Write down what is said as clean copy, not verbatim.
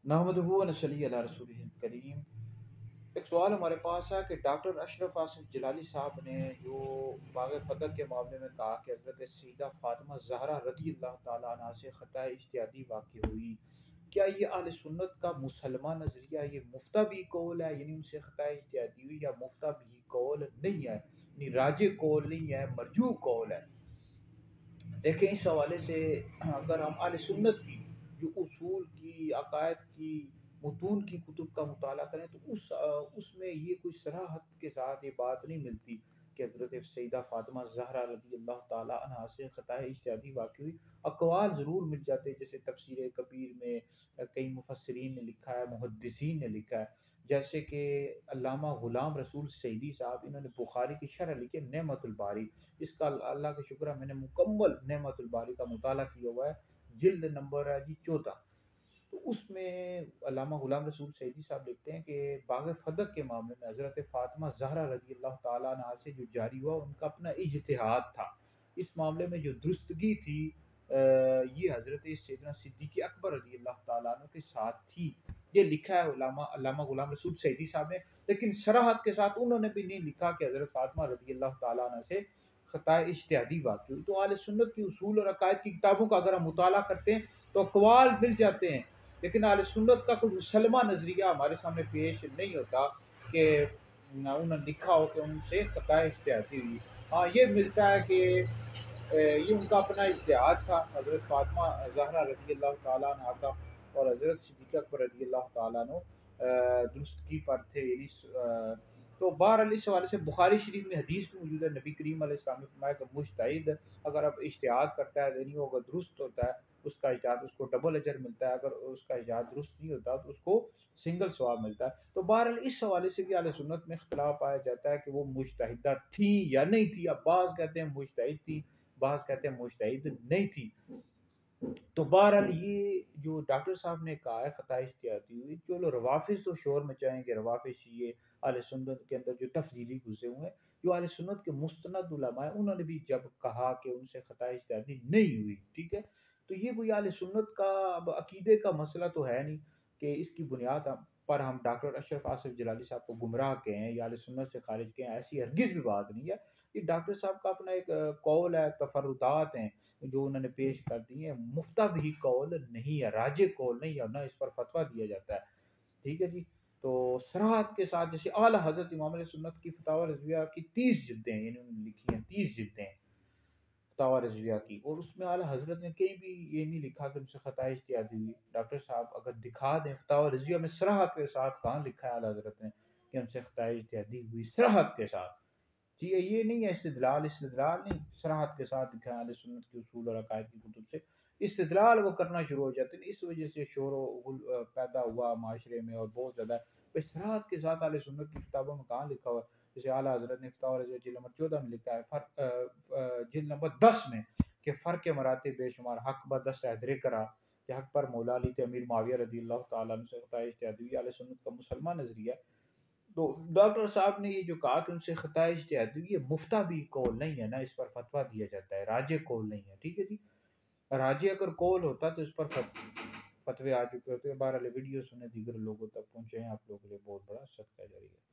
نحمدہ و نصلی علی رسولہ الکریم۔ ایک سوال ہمارے پاس ہے کہ ڈاکٹر اشرف آصف جلالی صاحب نے جو باغ فتح کے معاملے میں کہا کہ حضرت سیدہ فاطمہ زہرا رضی اللہ تعالیٰ عنہ سے خطا اجتہادی واقع ہوئی، کیا یہ اہل سنت کا مسلمہ نظریہ یہ مفتبی قول ہے، یعنی ان سے خطا اجتہادی ہوئی، یا مفتبی قول نہیں ہے، یعنی راجع قول نہیں ہے، مرجوع قول ہے؟ دیکھیں اس حوالے سے اگر ہم اہل سنت کی جو اصول کی، عقائد کی، متون کی کتب کا مطالعہ کریں تو اس میں یہ کوئی صراحت کے ساتھ یہ بات نہیں ملتی کہ حضرت سیدہ فاطمہ زہرا رضی اللہ تعالی عنہا سے خطا اجتہادی واقع ہوئی۔ اقوال ضرور مل جاتے ہیں، جیسے تفسیر کبیر میں کئی مفسرین نے لکھا ہے، محدثین نے لکھا ہے، جیسے کہ علامہ غلام رسول سعیدی صاحب، انہوں نے بخاری کی شرح لکھی ہے نعمت الباری۔ اس کا اللہ کا شکر ہے میں نے مکمل نعمت الباری کا مطالعہ کیا ہوا ہے، جلد نمبر ہے جی 14۔ تو اس میں علامہ غلام رسول سعیدی صاحب لکھتے ہیں کہ باغ فدق کے معاملے میں حضرت فاطمہ زہرا رضی اللہ تعالیٰ عنہا سے جو جاری ہوا ان کا اپنا اجتہاد تھا، اس معاملے میں جو درستگی تھی یہ حضرت سیدنا صدیق اکبر رضی اللہ تعالیٰ عنہ کے ساتھ تھی۔ یہ لکھا ہے علامہ غلام رسول سعیدی صاحب نے، لیکن صراحت کے ساتھ انہوں نے بھی نہیں لکھا کہ حضرت فاطمہ رضی اللہ تعالیٰ عنہ سے خطا اجتہادی واقع ہوئی۔ تو اہل سنت کی اصول اور عقائد کی کتابوں کا اگر ہم مطالعہ کرتے ہیں تو اقوال مل جاتے ہیں، لیکن اہل سنت کا کوئی مسلمہ نظریہ ہمارے سامنے پیش نہیں ہوتا کہ انہوں نے لکھا ہو کہ ان سے خطا اجتہادی ہوئی۔ ہاں یہ ملتا ہے کہ یہ ان کا اپنا اجتہاد تھا حضرت فاطمہ زہرا رضی اللہ تعالیٰ عنہ کا، اور حضرت صدیقہ اکبر رضی اللہ تعالیٰ عنہ درستگی پر تھے، یعنی تو بہرحال اس حوالے سے بخاری شریف میں حدیث بھی موجود ہے، نبی کریم علیہ السلام نے فرمایا کہ مجتہد اگر اب اجتہاد کرتا ہے، یعنی وہ اگر درست ہوتا ہے اس کا اجتہاد، اس کو ڈبل اجر ملتا ہے، اگر اس کا اجتہاد درست نہیں ہوتا تو اس کو سنگل ثواب ملتا ہے۔ تو بہرحال اس حوالے سے بھی اہل سنت میں اختلاف پایا جاتا ہے کہ وہ مجتہدہ تھیں یا نہیں تھی۔ اب بعض کہتے ہیں مجتہد تھی، بعض کہتے ہیں مجتہد نہیں تھی۔ تو بہرحال یہ جو ڈاکٹر صاحب نے کہا ہے خطا اجتہادی ہوئی، جو لوگ روافظ تو شور مچائیں گے، روافظ شیعہ اہل سنت کے اندر جو تفضیلی گھسے ہوئے ہیں، جو اہل سنت کے مستند علماء ہیں، انہوں نے بھی جب کہا کہ ان سے خطا اجتہادی نہیں ہوئی، ٹھیک ہے، تو یہ کوئی اہل سنت کا اب عقیدے کا مسئلہ تو ہے نہیں کہ اس کی بنیاد پر ہم ڈاکٹر اشرف آصف جلالی صاحب کو گمراہ کہیں یا اہل سنت سے خارج کہیں، ایسی ہرگز بھی بات نہیں ہے۔ یہ ڈاکٹر صاحب کا اپنا ایک قول ہے، تفردات ہیں جو انہوں نے پیش کر دی ہیں، مفتہ بھی قول نہیں ہے، راجع قول نہیں ہے، نہ اس پر فتویٰ دیا جاتا ہے، ٹھیک ہے جی۔ تو صراحت کے ساتھ جیسے اعلیٰ حضرت امام علیہ سنت کی فتاوی رضویہ کی 30 جلدیں ہیں، یعنی انہوں نے لکھی ہیں 30 جلدیں فتاوی رضویہ کی، اور اس میں اعلیٰ حضرت نے کہیں بھی یہ نہیں لکھا کہ ان سے خطا اجتہادی ہوئی۔ ڈاکٹر صاحب اگر دکھا دیں فتاوی رضویہ میں صراحت کے ساتھ کہاں لکھا ہے اعلیٰ حضرت نے کہ ان سے خطا اجتہادی ہوئی، صراحت کے ساتھ، ٹھیک ہے، یہ نہیں ہے استدلال نہیں، صراحت کے ساتھ دکھا اہل سنت کے اصول اور عقائد کی کتب سے۔ استدلال وہ کرنا شروع ہو جاتے ہیں، اس وجہ سے شور و غل پیدا ہوا معاشرے میں اور بہت زیادہ صراحت کے ساتھ اہل سنت کی کتابوں میں کہاں لکھا ہوا ہے؟ جیسے اعلیٰ حضرت نے فتاوی رضویہ جلد نمبر 14 میں لکھا ہے، جلد نمبر 10 میں، کہ فرق مراتب بے شمار، حق بدست حیدر کرا کہ حق پر مولا علی تھے، امیر معاویہ رضی اللہ تعالیٰ عنہ سے خطا اجتہادی ہوئی، اہل سنت کا مسلمان نظریہ۔ تو ڈاکٹر صاحب نے یہ جو کہا کہ ان سے خطا اجتہادی ہوئی، یہ مفتہ بھی قول نہیں ہے، نہ اس پر فتویٰ دیا جاتا ہے، راجع قول نہیں ہے، ٹھیک ہے جی۔ راجع اگر قول ہوتا تو اس پر فتوے آ چکے ہوتے۔ بہرحال ویڈیو سنیں دیگر لوگوں تک پہنچائیں، آپ لوگوں کے لیے بہت بڑا صدقہ جاری ہے۔